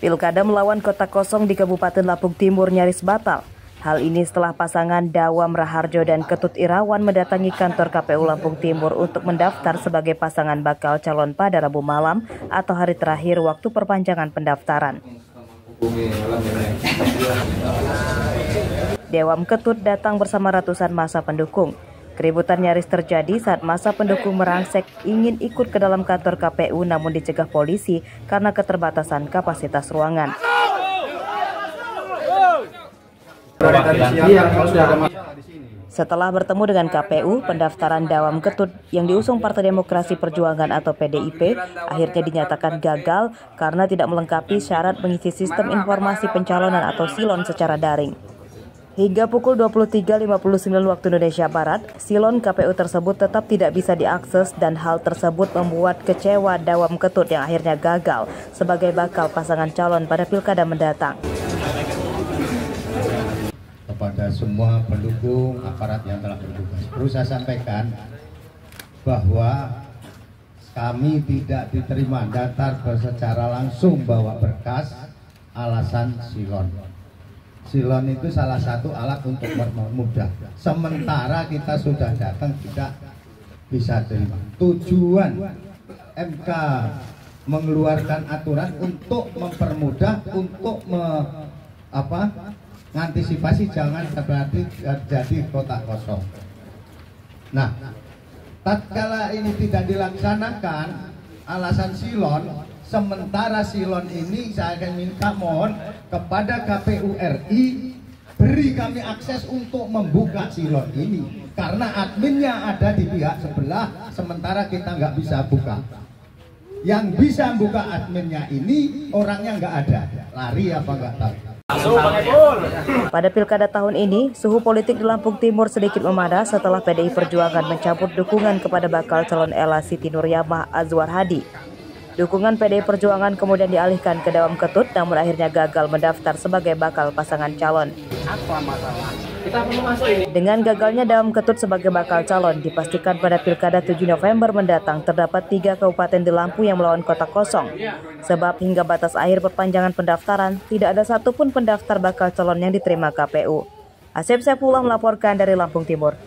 Pilkada melawan kota kosong di Kabupaten Lampung Timur nyaris batal. Hal ini setelah pasangan Dawam Raharjo dan Ketut Irawan mendatangi kantor KPU Lampung Timur untuk mendaftar sebagai pasangan bakal calon pada Rabu malam atau hari terakhir waktu perpanjangan pendaftaran. Dawam Ketut datang bersama ratusan massa pendukung. Keributan nyaris terjadi saat massa pendukung merangsek ingin ikut ke dalam kantor KPU namun dicegah polisi karena keterbatasan kapasitas ruangan. Setelah bertemu dengan KPU, pendaftaran Dawam Ketut yang diusung Partai Demokrasi Perjuangan atau PDIP akhirnya dinyatakan gagal karena tidak melengkapi syarat mengisi sistem informasi pencalonan atau silon secara daring. Hingga pukul 23.59 waktu Indonesia Barat, silon KPU tersebut tetap tidak bisa diakses dan hal tersebut membuat kecewa Dawam Ketut yang akhirnya gagal sebagai bakal pasangan calon pada pilkada mendatang. Kepada semua pendukung aparat yang telah bertugas, perlu saya sampaikan bahwa kami tidak diterima daftar secara langsung bawa berkas alasan silon. Silon itu salah satu alat untuk mempermudah. Sementara kita sudah datang tidak bisa terima. Tujuan MK mengeluarkan aturan untuk mempermudah, untuk mengantisipasi jangan terjadi kota kosong. Nah, tatkala ini tidak dilaksanakan alasan silon, sementara silon ini saya akan minta mohon kepada KPU RI beri kami akses untuk membuka silon ini karena adminnya ada di pihak sebelah sementara kita nggak bisa buka. Yang bisa buka adminnya ini orangnya nggak ada, lari apa nggak tahu. Pada pilkada tahun ini, suhu politik di Lampung Timur sedikit memanas setelah PDI Perjuangan mencabut dukungan kepada bakal calon Ella Siti Nuryamah Azwar Hadi. Dukungan PDI Perjuangan kemudian dialihkan ke Dawam Ketut, namun akhirnya gagal mendaftar sebagai bakal pasangan calon. Dengan gagalnya Dawam Ketut sebagai bakal calon, dipastikan pada Pilkada 7 November mendatang terdapat 3 kabupaten di Lampung yang melawan kota kosong. Sebab hingga batas akhir perpanjangan pendaftaran, tidak ada satupun pendaftar bakal calon yang diterima KPU. Asep Saifullah melaporkan dari Lampung Timur.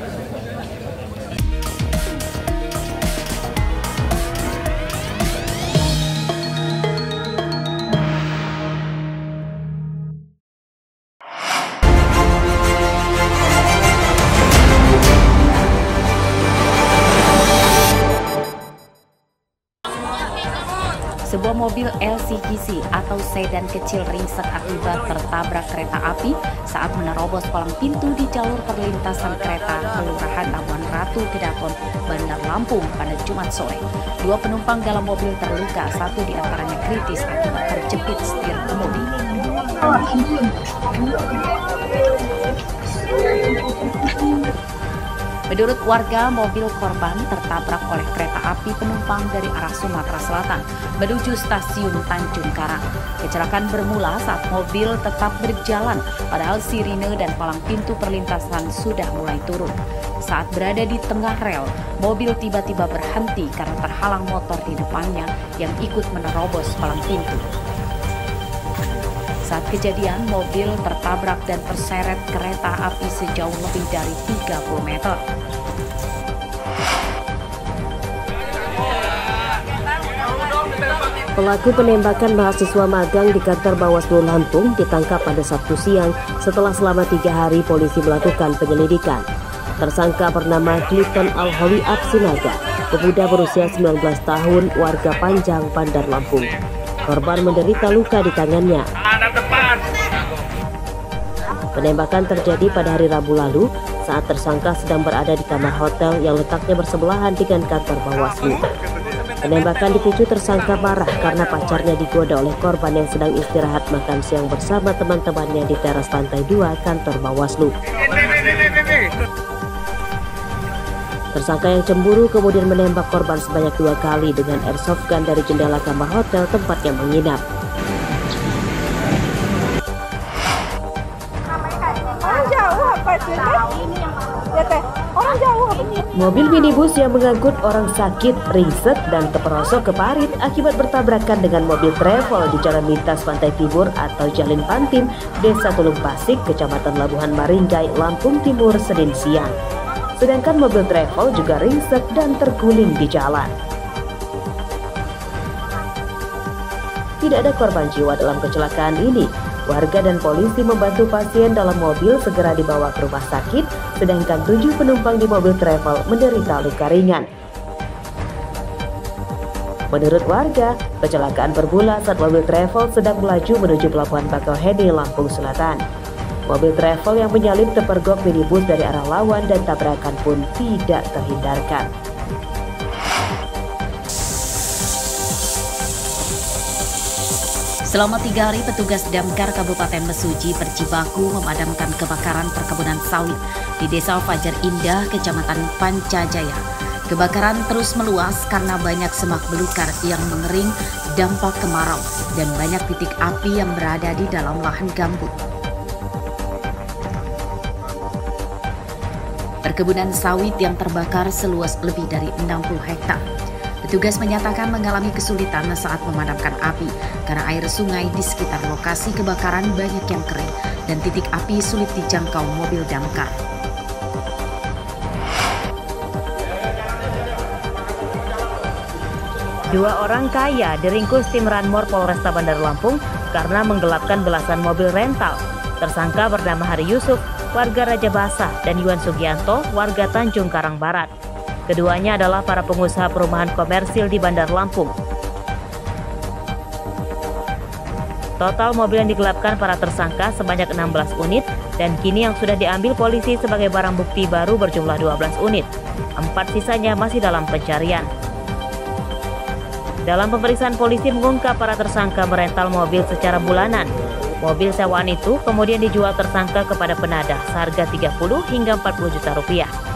Sebuah mobil LCGC atau sedan kecil ringsek akibat tertabrak kereta api saat menerobos palang pintu di jalur perlintasan kereta Kelurahan Labuan Ratu, Kedaton, Bandar Lampung pada Jumat sore. 2 penumpang dalam mobil terluka, 1 diantaranya kritis akibat terjepit setir kemudi. Menurut warga, mobil korban tertabrak oleh kereta api penumpang dari arah Sumatera Selatan menuju stasiun Tanjung Karang. Kecelakaan bermula saat mobil tetap berjalan, padahal sirine dan palang pintu perlintasan sudah mulai turun. Saat berada di tengah rel, mobil tiba-tiba berhenti karena terhalang motor di depannya yang ikut menerobos palang pintu. Saat kejadian, mobil tertabrak dan terseret kereta api sejauh lebih dari 30 meter. Pelaku penembakan mahasiswa magang di kantor Bawaslu Lampung ditangkap pada Sabtu siang setelah selama 3 hari polisi melakukan penyelidikan. Tersangka bernama Clifton Alhowi Absinaga, pemuda berusia 19 tahun, warga Panjang, Bandar Lampung. Korban menderita luka di tangannya. Penembakan terjadi pada hari Rabu lalu saat tersangka sedang berada di kamar hotel yang letaknya bersebelahan dengan kantor Bawaslu. Penembakan dipicu tersangka marah karena pacarnya digoda oleh korban yang sedang istirahat makan siang bersama teman-temannya di teras lantai 2 kantor Bawaslu. Tersangka yang cemburu kemudian menembak korban sebanyak 2 kali dengan airsoft gun dari jendela kamar hotel tempat yang menginap. Orang jauh apa sih? Ya teh, orang jauh apa sih? Mobil minibus yang mengangkut orang sakit ringsek dan terperosok ke parit akibat bertabrakan dengan mobil travel di Jalan Lintas Pantai Timur atau Jalin Pantim, Desa Tulung Pasik, Kecamatan Labuhan Maringgai, Lampung Timur, Senin siang. Sedangkan mobil travel juga ringsek dan terguling di jalan. Tidak ada korban jiwa dalam kecelakaan ini. Warga dan polisi membantu pasien dalam mobil segera dibawa ke rumah sakit, sedangkan 7 penumpang di mobil travel menderita luka ringan. Menurut warga, kecelakaan bermula saat mobil travel sedang melaju menuju Pelabuhan Bakauheni, Lampung Selatan. Mobil travel yang menyalip terpergok minibus dari arah lawan dan tabrakan pun tidak terhindarkan. Selama 3 hari, petugas Damkar Kabupaten Mesuji berjibaku memadamkan kebakaran perkebunan sawit di Desa Fajar Indah, Kecamatan Pancajaya. Kebakaran terus meluas karena banyak semak belukar yang mengering dampak kemarau dan banyak titik api yang berada di dalam lahan gambut. Perkebunan sawit yang terbakar seluas lebih dari 60 hektar. Petugas menyatakan mengalami kesulitan saat memadamkan api karena air sungai di sekitar lokasi kebakaran banyak yang kering dan titik api sulit dijangkau mobil damkar. Dua orang kaya diringkus tim Ranmor Polresta Bandar Lampung karena menggelapkan belasan mobil rental. Tersangka bernama Hari Yusuf, warga Raja Basah, dan Yuan Sugianto, warga Tanjung Karang Barat. Keduanya adalah para pengusaha perumahan komersil di Bandar Lampung. Total mobil yang digelapkan para tersangka sebanyak 16 unit dan kini yang sudah diambil polisi sebagai barang bukti baru berjumlah 12 unit. 4 sisanya masih dalam pencarian. Dalam pemeriksaan, polisi mengungkap para tersangka merental mobil secara bulanan. Mobil sewaan itu kemudian dijual tersangka kepada penadah seharga 30 hingga 40 juta rupiah.